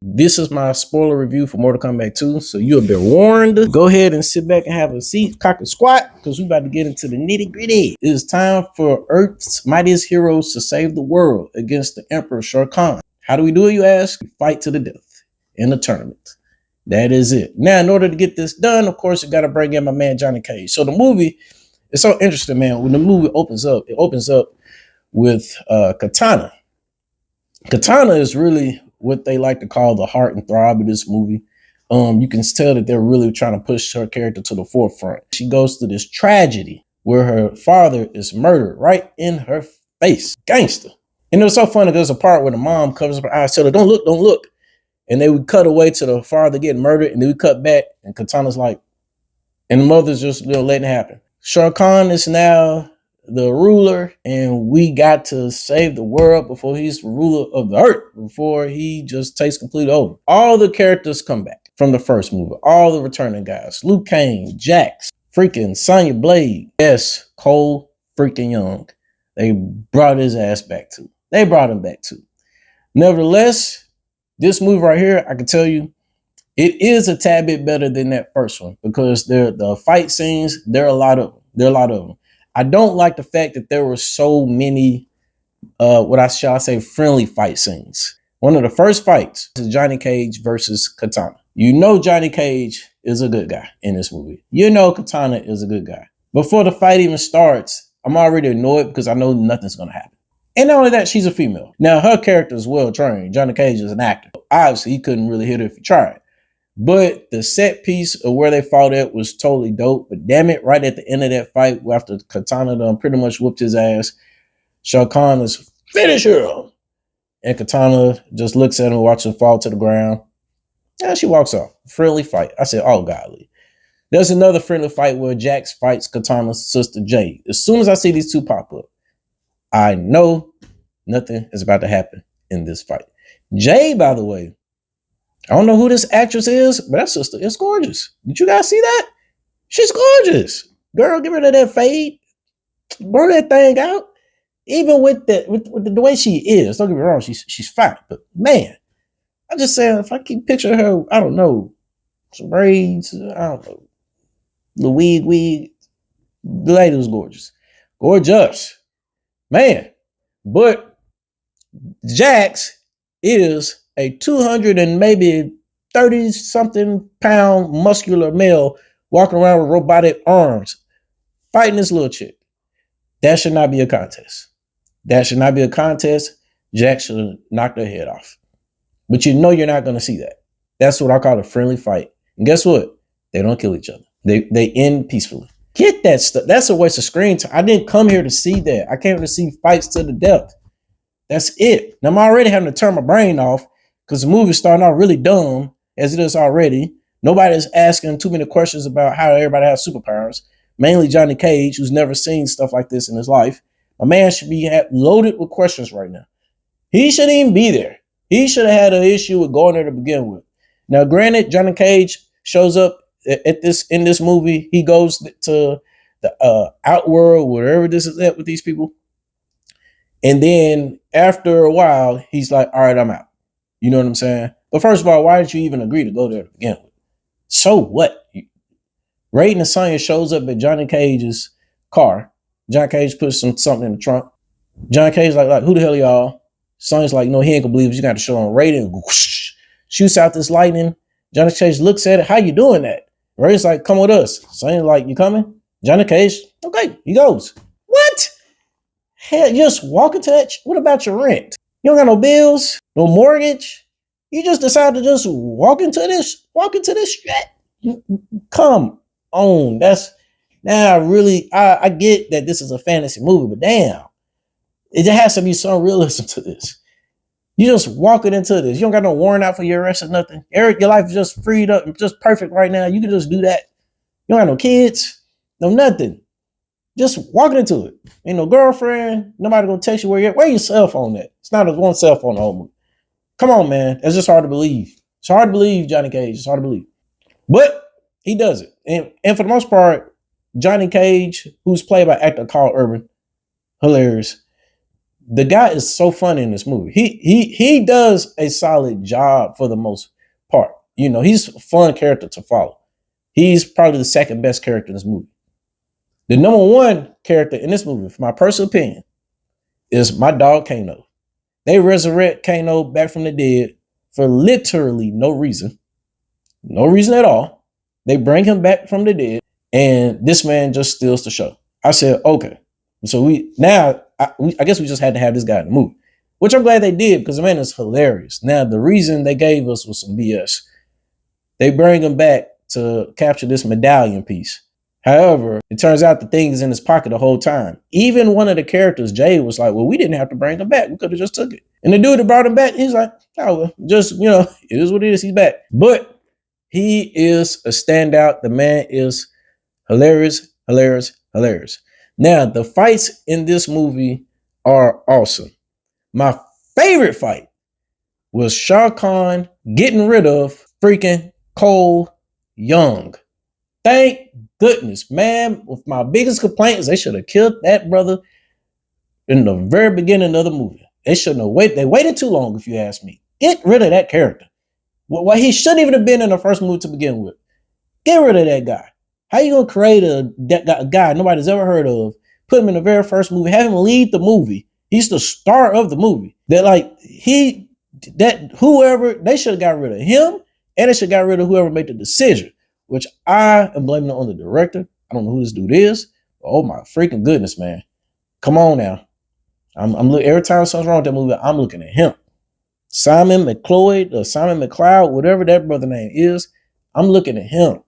This is my spoiler review for Mortal Kombat 2, so you have been warned. Go ahead and sit back and have a seat, cock and squat, because we're about to get into the nitty gritty. It is time for Earth's mightiest heroes to save the world against the Emperor Shao Kahn. How do we do it, you ask? We fight to the death in the tournament. That is it. Now, in order to get this done, of course, you got to bring in my man Johnny Cage. So the movie is so interesting, man. When the movie opens up, it opens up with Katana. Katana is really what they like to call the heart and throb of this movie. You can tell that they're really trying to push her character to the forefront. She goes through this tragedy where her father is murdered right in her face. Gangster. And it was so funny. There's a part where the mom covers up her eyes, tell her, don't look, don't look. And they would cut away to the father getting murdered, and then we cut back, and Katana's like, and the mother's just letting it happen. Shao Kahn is now the ruler, and we got to save the world before he's the ruler of the earth, before he just takes completely over. All the characters come back from the first movie, all the returning guys, Liu Kang, Jax, freaking Sonya Blade, yes, Cole freaking Young. They brought his ass back too. They brought him back too. Nevertheless, this movie right here, I can tell you, it is a tad bit better than that first one because the fight scenes, there are a lot of them. There are a lot of them. I don't like the fact that there were so many, what I shall say, friendly fight scenes. One of the first fights is Johnny Cage versus Katana. You know Johnny Cage is a good guy in this movie. You know Katana is a good guy. Before the fight even starts, I'm already annoyed because I know nothing's going to happen. And not only that, she's a female. Now, her character is well trained. Johnny Cage is an actor. Obviously, he couldn't really hit her if he tried. But the set piece of where they fought at was totally dope. But damn it, right at the end of that fight, after Katana done pretty much whooped his ass, Shao Kahn is finish her. And Katana just looks at him, watches him fall to the ground. And she walks off. Friendly fight. I said, oh, golly. There's another friendly fight where Jax fights Katana's sister Jade. As soon as I see these two pop up, I know nothing is about to happen in this fight. Jade, by the way, I don't know who this actress is, but that sister is gorgeous. Did you guys see that? She's gorgeous. Girl, get rid of that fade. Burn that thing out. Even with the way she is, don't get me wrong, she's fine. But man, I'm just saying, if I keep picturing her, I don't know, some braids, I don't know, the wig, the lady was gorgeous. Gorgeous. Man, but Jax is a 200 and maybe 30 something pound muscular male walking around with robotic arms fighting this little chick. That should not be a contest. That should not be a contest. Jax should have knocked her head off. But you know you're not going to see that. That's what I call a friendly fight. And guess what? They don't kill each other. They end peacefully. Get that stuff. That's a waste of screen time. I didn't come here to see that. I came to see fights to the death. That's it. Now I'm already having to turn my brain off because the movie's starting out really dumb as it is already. Nobody's asking too many questions about how everybody has superpowers. Mainly Johnny Cage, who's never seen stuff like this in his life. A man should be loaded with questions right now. He shouldn't even be there. He should have had an issue with going there to begin with. Now, granted, Johnny Cage shows up in this movie. He goes to the outworld, wherever this is at with these people. And then after a while, he's like, all right, I'm out. You know what I'm saying? But first of all, why did you even agree to go there to begin with? So what? Raiden and Sonya shows up at Johnny Cage's car. Johnny Cage puts something in the trunk. Johnny Cage's like, who the hell are y'all? Sonya's like, no, he ain't gonna believe it. You got to show him. Raiden whoosh, shoots out this lightning. Johnny Cage looks at it. How you doing that? Raiden's like, come with us. Sonya's like, you coming? Johnny Cage, okay, he goes. What? Hell, you just walk into that. What about your rent? You don't got no bills, no mortgage. You just decide to just walk into this shit. Come on. That's now I get that this is a fantasy movie, but damn, it has to be some realism to this. You just walking into this. You don't got no warrant out for your arrest or nothing. Eric, your life is just freed up, just perfect right now. You can just do that. You don't have no kids, no nothing. Just walking into it. Ain't no girlfriend. Nobody gonna text you where you're at. Where your cell phone at? It's not a one cell phone the whole movie. Come on, man. That's just hard to believe. It's hard to believe, Johnny Cage. It's hard to believe. But he does it. And for the most part, Johnny Cage, who's played by actor Carl Urban, hilarious. The guy is so funny in this movie. He does a solid job for the most part. You know, he's a fun character to follow. He's probably the second best character in this movie. The number one character in this movie, for my personal opinion, is my dog Kano. They resurrect Kano back from the dead for literally no reason. No reason at all. They bring him back from the dead, and this man just steals the show. I said, okay. So I guess we just had to have this guy in the movie, which I'm glad they did because the man is hilarious. Now, the reason they gave us was some BS. They bring him back to capture this medallion piece. However, it turns out the thing is in his pocket the whole time. Even one of the characters, Jay, was like, well, we didn't have to bring him back. We could have just took it. And the dude that brought him back, he's like, oh, well, just, it is what it is. He's back. But he is a standout. The man is hilarious, hilarious, hilarious. Now, the fights in this movie are awesome. My favorite fight was Shah Khan getting rid of freaking Cole Young. Thank goodness, man. With my biggest complaint is they should have killed that brother in the very beginning of the movie. They shouldn't have waited. They waited too long, if you ask me. Get rid of that character. Well, he shouldn't even have been in the first movie to begin with. Get rid of that guy. How you gonna create a guy nobody's ever heard of, put him in the very first movie, have him lead the movie? He's the star of the movie. Whoever, they should have got rid of him, and they should have got rid of whoever made the decision, which I am blaming it on the director. I don't know who this dude is. But oh my freaking goodness, man. Come on now. I'm looking every time something's wrong with that movie, I'm looking at him. Simon McLeod or Simon McLeod, whatever that brother name is, I'm looking at him.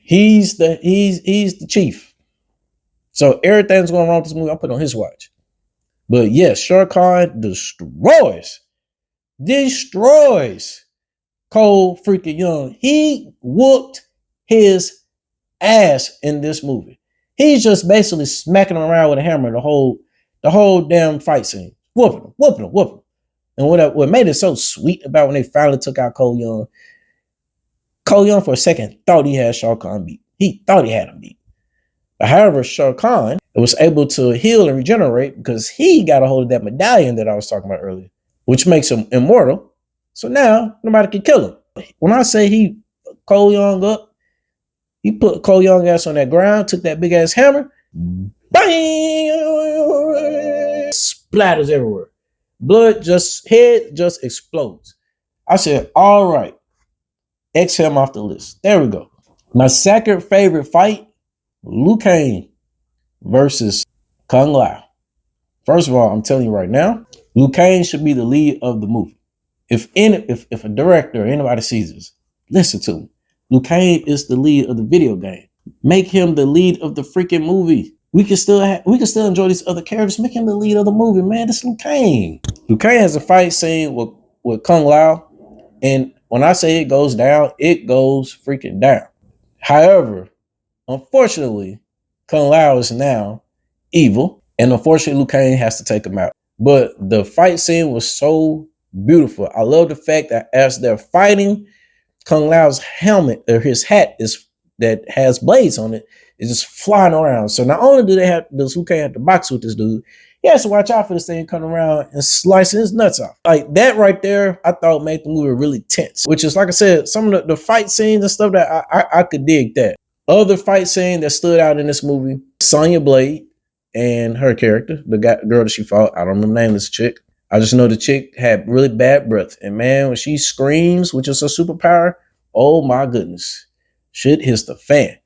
He's the chief. So everything's going wrong with this movie, I'll put on his watch. But yes, Shah Khan destroys Cole freaking Young. He whooped his ass in this movie. He's just basically smacking him around with a hammer the whole damn fight scene. Whooping him. And what made it so sweet about when they finally took out Cole Young for a second thought he had Shah Khan beat. He thought he had him beat. But however, Shah Khan was able to heal and regenerate because he got a hold of that medallion that I was talking about earlier, which makes him immortal. So now nobody can kill him. When I say he put Cole Young up, he put Cole Young ass on that ground, took that big ass hammer, bang, splatters everywhere. Head just explodes. I said, all right, X him off the list. There we go. My second favorite fight, Liu Kang versus Kung Lao. First of all, I'm telling you right now, Liu Kang should be the lead of the movie. If a director or anybody sees this, listen to him. Liu Kang is the lead of the video game. Make him the lead of the freaking movie. We can still enjoy these other characters. Make him the lead of the movie, man. This Liu Kang. Liu Kang has a fight scene with Kung Lao, and when I say it goes down, it goes freaking down. However, unfortunately, Kung Lao is now evil, and unfortunately, Liu Kang has to take him out. But the fight scene was so beautiful. I love the fact that as they're fighting, Kung Lao's helmet or his hat that has blades on it is just flying around. So not only does Liu Kang have to box with this dude, he has to watch out for this thing coming around and slicing his nuts off. Like that right there, I thought made the movie really tense. Which is, like I said, some of the fight scenes and stuff that I could dig that. Other fight scene that stood out in this movie, Sonya Blade and her character, the girl that she fought. I don't remember the name of this chick. I just know the chick had really bad breath. And man, when she screams, which is her superpower, oh my goodness, shit hits the fan.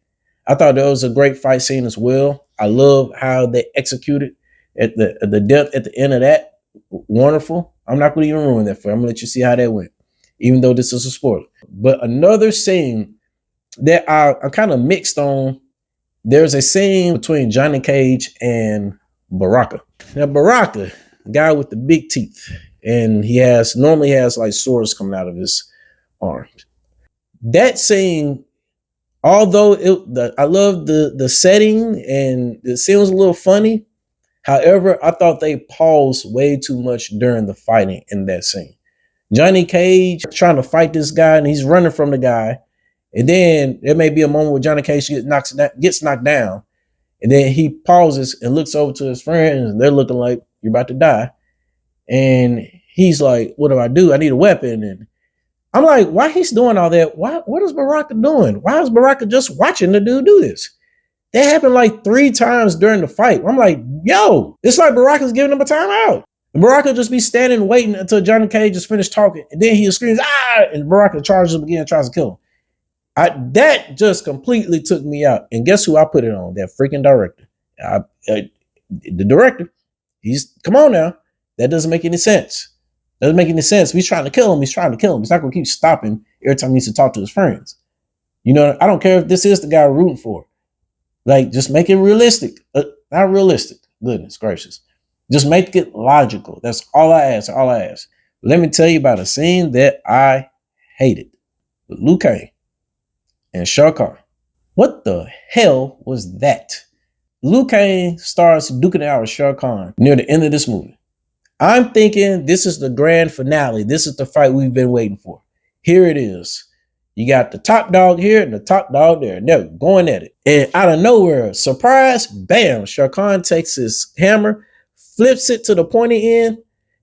I thought that was a great fight scene as well. I love how they executed at the depth at the end of that. Wonderful. I'm not going to even ruin that for you. I'm going to let you see how that went, even though this is a spoiler. But another scene that I'm kind of mixed on, there's a scene between Johnny Cage and Baraka. Now, Baraka, the guy with the big teeth, and he normally has like swords coming out of his arms. That scene, although I love the setting and the scene was a little funny, however, I thought they paused way too much during the fighting in that scene. Johnny Cage trying to fight this guy and he's running from the guy. And then there may be a moment where Johnny Cage gets knocked down. And then he pauses and looks over to his friends and they're looking like, You're about to die. And he's like, what do I do? I need a weapon. And I'm like, why he's doing all that? What is Baraka doing? Why is Baraka just watching the dude do this? That happened like 3 times during the fight. I'm like, yo, it's like Baraka's giving him a timeout. And Baraka just be standing waiting until Johnny Cage is finished talking. And then he screams, ah, and Baraka charges him again and tries to kill him. That just completely took me out. And guess who I put it on? That freaking director. The director. Come on now. That doesn't make any sense. Doesn't make any sense. If he's trying to kill him, he's trying to kill him. He's not going to keep stopping every time he needs to talk to his friends. You know, I don't care if this is the guy we're rooting for. Like, just make it realistic. Not realistic. Goodness gracious. Just make it logical. That's all I ask. All I ask. Let me tell you about a scene that I hated. With Liu Kang and Shao Kahn. What the hell was that? Liu Kang starts duking it out with Shao Kahn near the end of this movie. I'm thinking this is the grand finale. This is the fight we've been waiting for. Here it is. You got the top dog here and the top dog there. They're going at it. And out of nowhere, surprise, bam, Shao Kahn takes his hammer, flips it to the pointy end,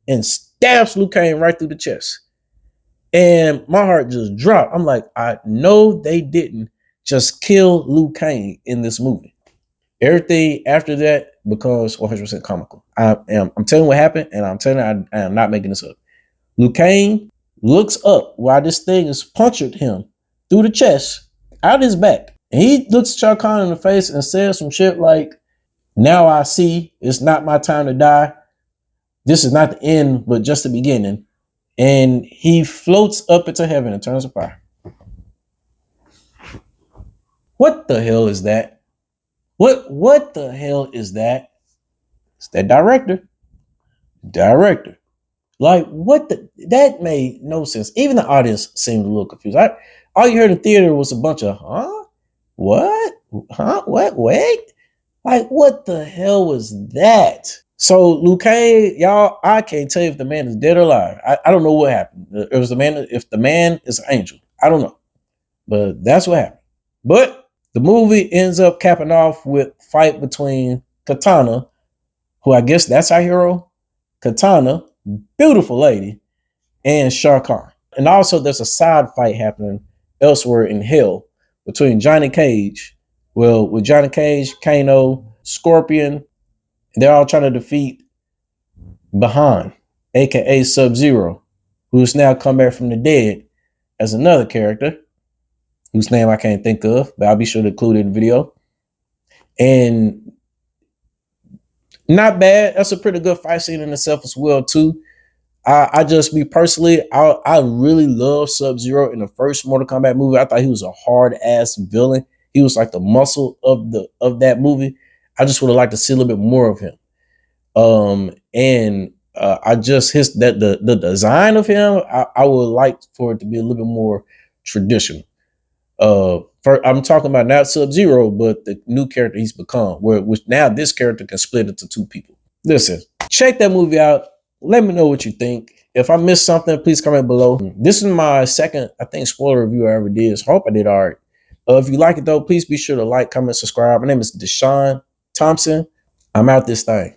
and stabs Liu Kang right through the chest. And my heart just dropped. I'm like, I know they didn't just kill Liu Kang in this movie. Everything after that becomes 100% comical. I'm telling you what happened, and I'm telling you I am not making this up. Liu Kang looks up while this thing has punctured him through the chest, out his back. And he looks Shao Kahn in the face and says some shit like, now I see it's not my time to die. This is not the end, but just the beginning. And he floats up into heaven and turns to fire. What the hell is that? What the hell is that? It's that director. Like, that made no sense. Even the audience seemed a little confused. All you heard in the theater was a bunch of, what? Wait? Like, what the hell was that? So, Liu Kang, y'all, I can't tell you if the man is dead or alive. I don't know what happened. If the man is an angel. I don't know. But that's what happened. But the movie ends up capping off with fight between Katana, who I guess that's our hero, Katana, beautiful lady, and Shao Kahn. And also there's a side fight happening elsewhere in hell between Johnny Cage, with Johnny Cage, Kano, Scorpion, and they're all trying to defeat Bahan, aka Sub-Zero, who's now come back from the dead as another character, whose name I can't think of, but I'll be sure to include it in the video. And not bad. That's a pretty good fight scene in itself as well, too. I just, me personally, I really love Sub-Zero in the first Mortal Kombat movie. I thought he was a hard-ass villain. He was like the muscle of that movie. I just would have liked to see a little bit more of him. I just, the design of him, I would like for it to be a little bit more traditional. I'm talking about not Sub-Zero, but the new character he's become, which now this character can split into 2 people. Listen, check that movie out. Let me know what you think. If I missed something, please comment below. This is my second, I think, spoiler review I ever did. So I hope I did all right. If you like it though, please be sure to like, comment, subscribe. My name is Deshaun Thompson. I'm out this thing.